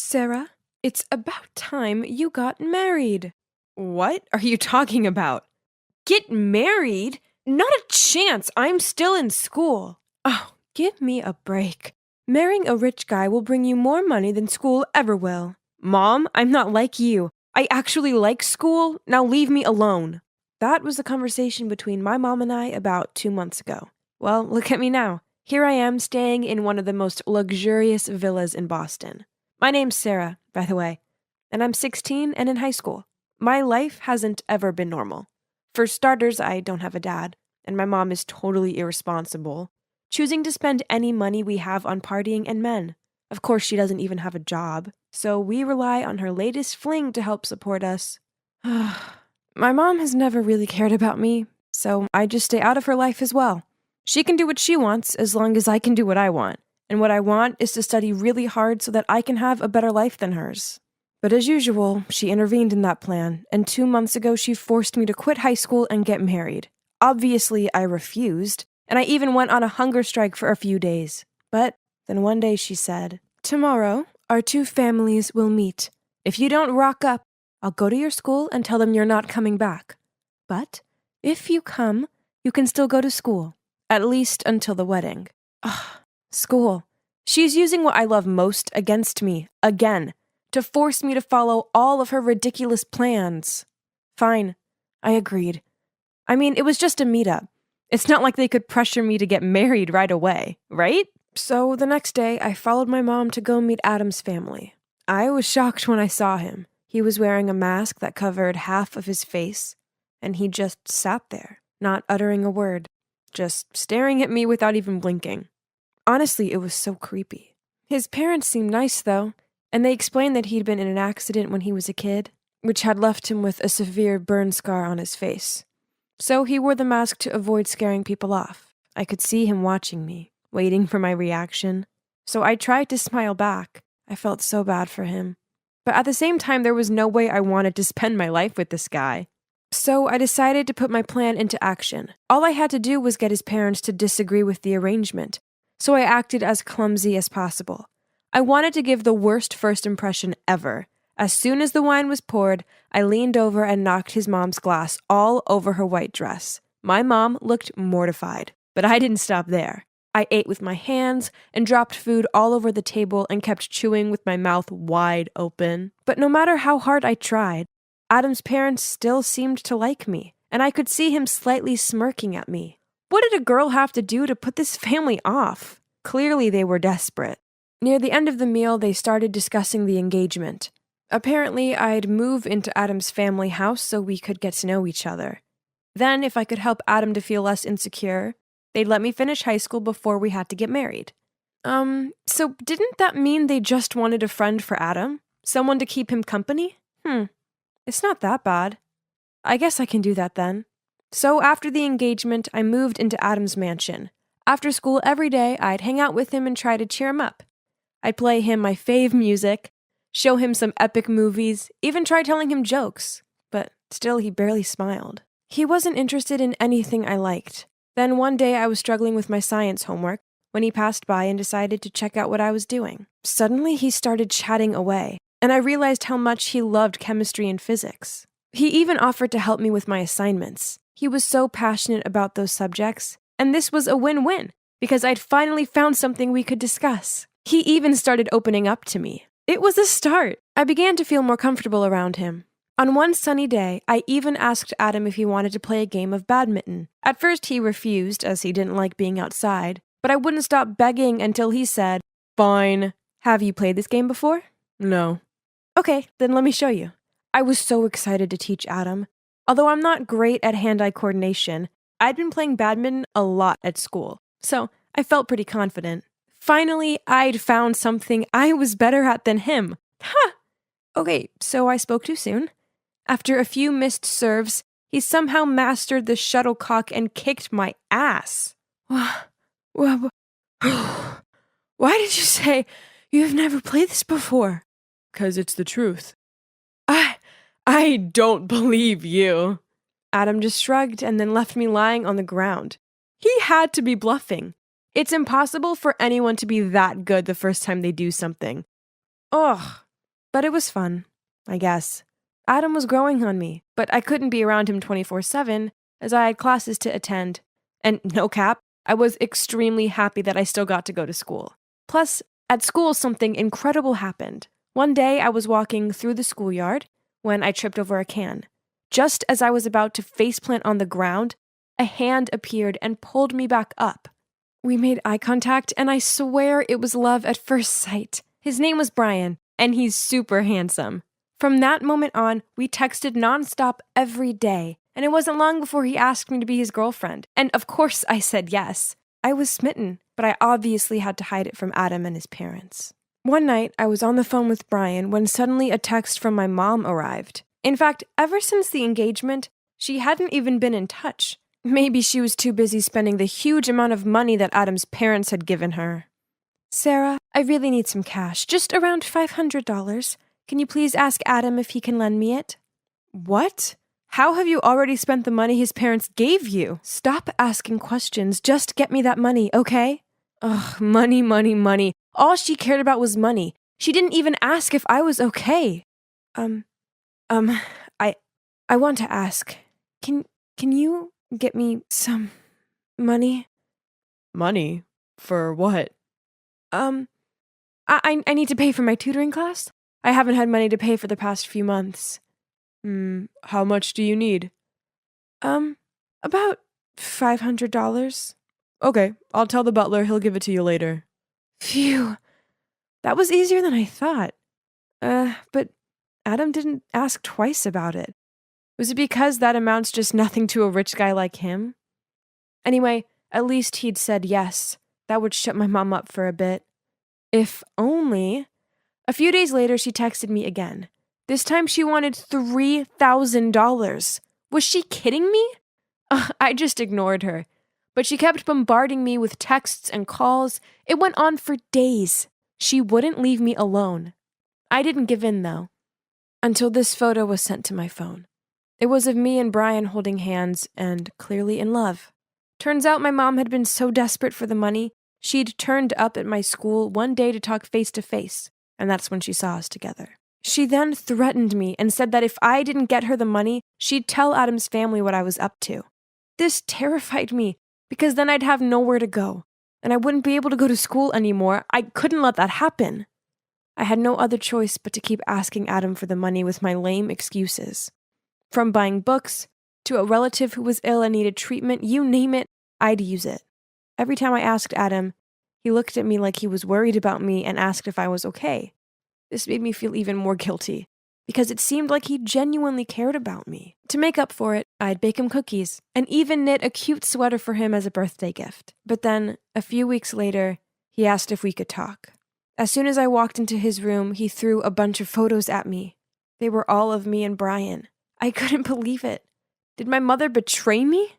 Sarah, it's about time you got married. What are you talking about? Get married? Not a chance. I'm still in school. Oh, give me a break. Marrying a rich guy will bring you more money than school ever will. Mom, I'm not like you. I actually like school. Now leave me alone. That was the conversation between my mom and I about 2 months ago. Well, look at me now. Here I am staying in one of the most luxurious villas in Boston. My name's Sarah, by the way, and I'm 16 and in high school. My life hasn't ever been normal. For starters, I don't have a dad, and my mom is totally irresponsible, choosing to spend any money we have on partying and men. Of course, she doesn't even have a job, so we rely on her latest fling to help support us. My mom has never really cared about me, so I just stay out of her life as well. She can do what she wants as long as I can do what I want, and what I want is to study really hard so that I can have a better life than hers. But as usual, she intervened in that plan, and 2 months ago she forced me to quit high school and get married. Obviously, I refused, and I even went on a hunger strike for a few days. But then one day she said, "Tomorrow, our two families will meet. If you don't rock up, I'll go to your school and tell them you're not coming back. But if you come, you can still go to school, at least until the wedding." Ugh, school. She's using what I love most against me, again, to force me to follow all of her ridiculous plans. Fine, I agreed. I mean, it was just a meetup. It's not like they could pressure me to get married right away, right? So the next day, I followed my mom to go meet Adam's family. I was shocked when I saw him. He was wearing a mask that covered half of his face, and he just sat there, not uttering a word, just staring at me without even blinking. Honestly, it was so creepy. His parents seemed nice, though, and they explained that he'd been in an accident when he was a kid, which had left him with a severe burn scar on his face. So he wore the mask to avoid scaring people off. I could see him watching me, waiting for my reaction. So I tried to smile back. I felt so bad for him. But at the same time, there was no way I wanted to spend my life with this guy. So I decided to put my plan into action. All I had to do was get his parents to disagree with the arrangement. So I acted as clumsy as possible. I wanted to give the worst first impression ever. As soon as the wine was poured, I leaned over and knocked his mom's glass all over her white dress. My mom looked mortified, but I didn't stop there. I ate with my hands and dropped food all over the table and kept chewing with my mouth wide open. But no matter how hard I tried, Adam's parents still seemed to like me, and I could see him slightly smirking at me. What did a girl have to do to put this family off? Clearly they were desperate. Near the end of the meal, they started discussing the engagement. Apparently, I'd move into Adam's family house so we could get to know each other. Then, if I could help Adam to feel less insecure, they'd let me finish high school before we had to get married. So didn't that mean they just wanted a friend for Adam? Someone to keep him company? It's not that bad. I guess I can do that then. So after the engagement, I moved into Adam's mansion. After school every day, I'd hang out with him and try to cheer him up. I'd play him my fave music, show him some epic movies, even try telling him jokes. But still, he barely smiled. He wasn't interested in anything I liked. Then one day I was struggling with my science homework when he passed by and decided to check out what I was doing. Suddenly, he started chatting away, and I realized how much he loved chemistry and physics. He even offered to help me with my assignments. He was so passionate about those subjects, and this was a win-win, because I'd finally found something we could discuss. He even started opening up to me. It was a start. I began to feel more comfortable around him. On one sunny day, I even asked Adam if he wanted to play a game of badminton. At first he refused, as he didn't like being outside, but I wouldn't stop begging until he said, "Fine. Have you played this game before?" "No." "Okay, then let me show you." I was so excited to teach Adam. Although I'm not great at hand-eye coordination, I'd been playing badminton a lot at school, so I felt pretty confident. Finally, I'd found something I was better at than him. Ha! Okay, so I spoke too soon. After a few missed serves, he somehow mastered the shuttlecock and kicked my ass. Why did you say you've never played this before? 'Cause it's the truth. I don't believe you. Adam just shrugged and then left me lying on the ground. He had to be bluffing. It's impossible for anyone to be that good the first time they do something. Ugh, But it was fun, I guess. Adam was growing on me, but I couldn't be around him 24/7 as I had classes to attend. And no cap, I was extremely happy that I still got to go to school. Plus, at school, something incredible happened. One day, I was walking through the schoolyard when I tripped over a can. Just as I was about to faceplant on the ground, a hand appeared and pulled me back up. We made eye contact, and I swear it was love at first sight. His name was Brian, and he's super handsome. From that moment on, we texted nonstop every day, and it wasn't long before he asked me to be his girlfriend. And of course, I said yes. I was smitten, but I obviously had to hide it from Adam and his parents. One night, I was on the phone with Brian when suddenly a text from my mom arrived. In fact, ever since the engagement, she hadn't even been in touch. Maybe she was too busy spending the huge amount of money that Adam's parents had given her. Sarah, I really need some cash, just around $500. Can you please ask Adam if he can lend me it? What? How have you already spent the money his parents gave you? Stop asking questions, just get me that money, okay? Ugh, money, money, money. All she cared about was money. She didn't even ask if I was okay. I want to ask, can you get me some money? Money? For what? I need to pay for my tutoring class. I haven't had money to pay for the past few months. How much do you need? About $500. Okay, I'll tell the butler he'll give it to you later. Phew. That was easier than I thought. But Adam didn't ask twice about it. Was it because that amounts just nothing to a rich guy like him? Anyway, at least he'd said yes. That would shut my mom up for a bit. If only. A few days later, she texted me again. This time she wanted $3,000. Was she kidding me? I just ignored her. But she kept bombarding me with texts and calls. It went on for days. She wouldn't leave me alone. I didn't give in, though, until this photo was sent to my phone. It was of me and Brian holding hands and clearly in love. Turns out my mom had been so desperate for the money, she'd turned up at my school one day to talk face to face, and that's when she saw us together. She then threatened me and said that if I didn't get her the money, she'd tell Adam's family what I was up to. This terrified me, because then I'd have nowhere to go, and I wouldn't be able to go to school anymore. I couldn't let that happen. I had no other choice but to keep asking Adam for the money with my lame excuses. From buying books, to a relative who was ill and needed treatment, you name it, I'd use it. Every time I asked Adam, he looked at me like he was worried about me and asked if I was okay. This made me feel even more guilty, because it seemed like he genuinely cared about me. To make up for it, I'd bake him cookies, and even knit a cute sweater for him as a birthday gift. But then, a few weeks later, he asked if we could talk. As soon as I walked into his room, he threw a bunch of photos at me. They were all of me and Brian. I couldn't believe it. Did my mother betray me?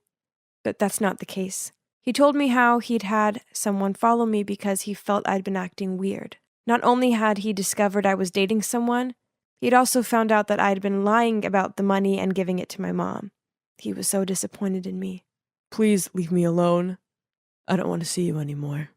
But that's not the case. He told me how he'd had someone follow me because he felt I'd been acting weird. Not only had he discovered I was dating someone, he'd also found out that I'd been lying about the money and giving it to my mom. He was so disappointed in me. Please leave me alone. I don't want to see you anymore.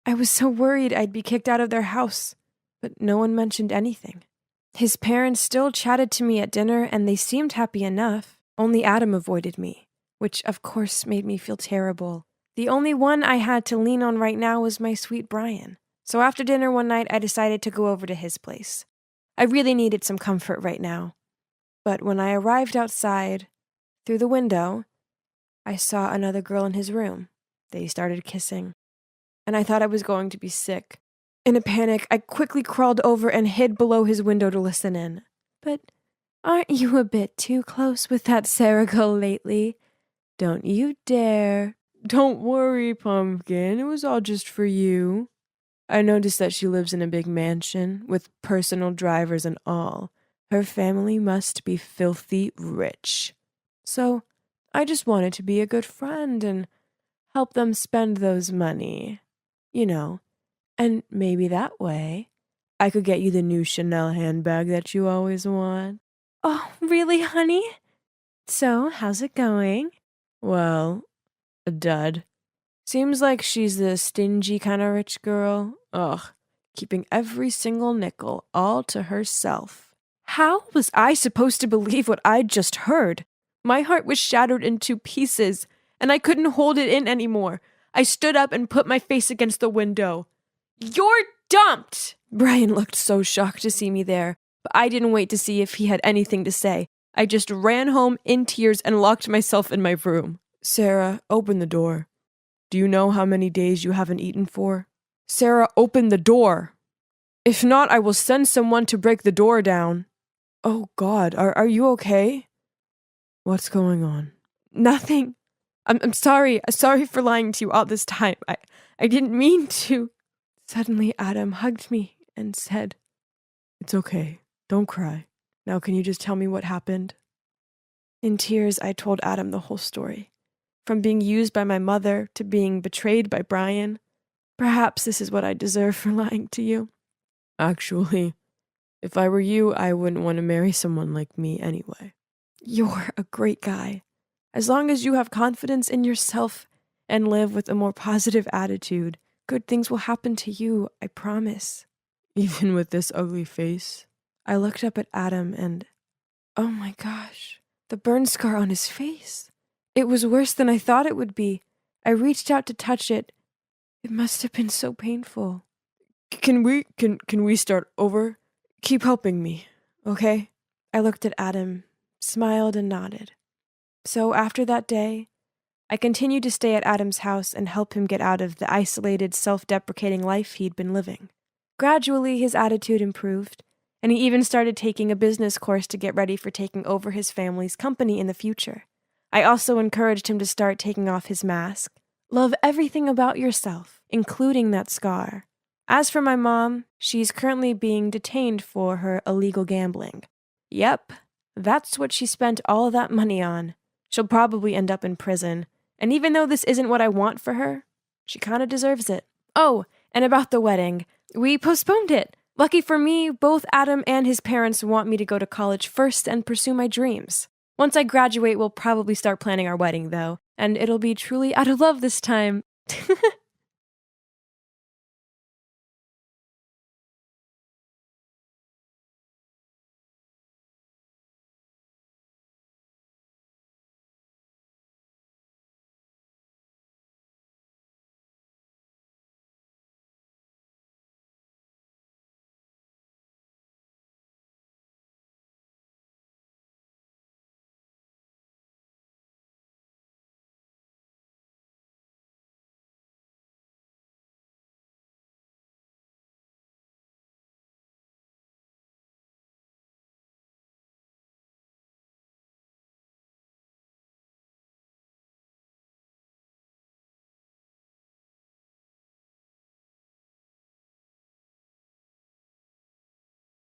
I was so worried I'd be kicked out of their house, but no one mentioned anything. His parents still chatted to me at dinner, and they seemed happy enough. Only Adam avoided me, which of course made me feel terrible. The only one I had to lean on right now was my sweet Brian. So after dinner one night, I decided to go over to his place. I really needed some comfort right now. But when I arrived outside, through the window, I saw another girl in his room. They started kissing, and I thought I was going to be sick. In a panic, I quickly crawled over and hid below his window to listen in. But aren't you a bit too close with that Sarah girl lately? Don't you dare. Don't worry, Pumpkin. It was all just for you. I noticed that she lives in a big mansion with personal drivers and all. Her family must be filthy rich. So I just wanted to be a good friend and help them spend those money. You know. And maybe that way, I could get you the new Chanel handbag that you always want. Oh, really, honey? So, how's it going? Well, a dud. Seems like she's the stingy kind of rich girl. Ugh, keeping every single nickel all to herself. How was I supposed to believe what I'd just heard? My heart was shattered into pieces, and I couldn't hold it in anymore. I stood up and put my face against the window. "You're dumped!" Brian looked so shocked to see me there, but I didn't wait to see if he had anything to say. I just ran home in tears and locked myself in my room. "Sarah, open the door. Do you know how many days you haven't eaten for?" "Sarah, open the door. If not, I will send someone to break the door down." "Oh God, are you okay?" "What's going on?" "Nothing. I'm sorry. Sorry for lying to you all this time. I didn't mean to." Suddenly, Adam hugged me and said, "It's okay. Don't cry. Now can you just tell me what happened?" In tears, I told Adam the whole story. From being used by my mother to being betrayed by Brian. Perhaps this is what I deserve for lying to you. "Actually, if I were you, I wouldn't want to marry someone like me anyway." "You're a great guy. As long as you have confidence in yourself and live with a more positive attitude, good things will happen to you, I promise." "Even with this ugly face?" I looked up at Adam and, oh my gosh, the burn scar on his face. It was worse than I thought it would be. I reached out to touch it. It must have been so painful. Can we start over? Keep helping me, okay?" I looked at Adam, smiled and nodded. So after that day, I continued to stay at Adam's house and help him get out of the isolated, self-deprecating life he'd been living. Gradually, his attitude improved, and he even started taking a business course to get ready for taking over his family's company in the future. I also encouraged him to start taking off his mask. Love everything about yourself, including that scar. As for my mom, she's currently being detained for her illegal gambling. Yep, that's what she spent all that money on. She'll probably end up in prison, and even though this isn't what I want for her, she kinda deserves it. Oh, and about the wedding, we postponed it. Lucky for me, both Adam and his parents want me to go to college first and pursue my dreams. Once I graduate, we'll probably start planning our wedding, though, and it'll be truly out of love this time.